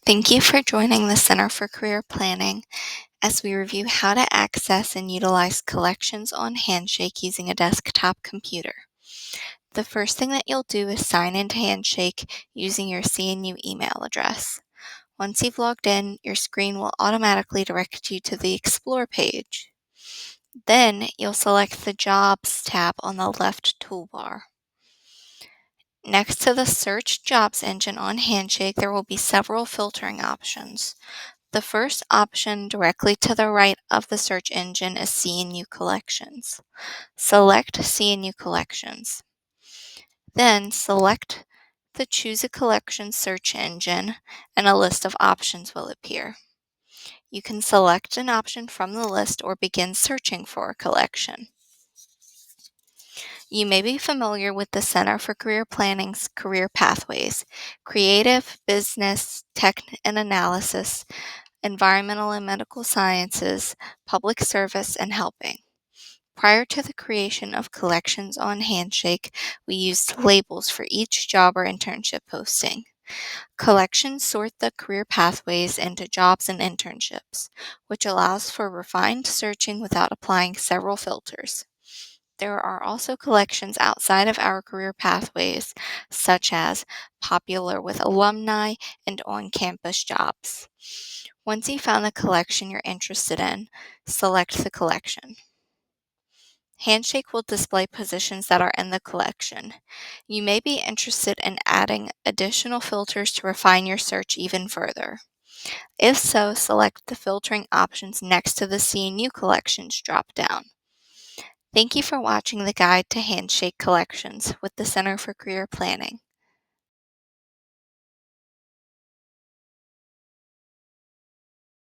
Thank you for joining the Center for Career Planning as we review how to access and utilize collections on Handshake using a desktop computer. The first thing that you'll do is sign into Handshake using your CNU email address. Once you've logged in, your screen will automatically direct you to the Explore page. Then you'll select the Jobs tab on the left toolbar. Next to the Search Jobs engine on Handshake, there will be several filtering options. The first option directly to the right of the search engine is CNU Collections. Select CNU Collections. Then select the Choose a Collection search engine and a list of options will appear. You can select an option from the list or begin searching for a collection. You may be familiar with the Center for Career Planning's career pathways: creative, business, tech and analysis, environmental and medical sciences, public service, and helping. Prior to the creation of collections on Handshake, we used labels for each job or internship posting. Collections sort the career pathways into jobs and internships, which allows for refined searching without applying several filters. There are also collections outside of our career pathways, such as popular with alumni and on-campus jobs. Once you found the collection you're interested in, select the collection. Handshake will display positions that are in the collection. You may be interested in adding additional filters to refine your search even further. If so, select the filtering options next to the CNU Collections drop-down. Thank you for watching the Guide to Handshake Collections with the Center for Career Planning.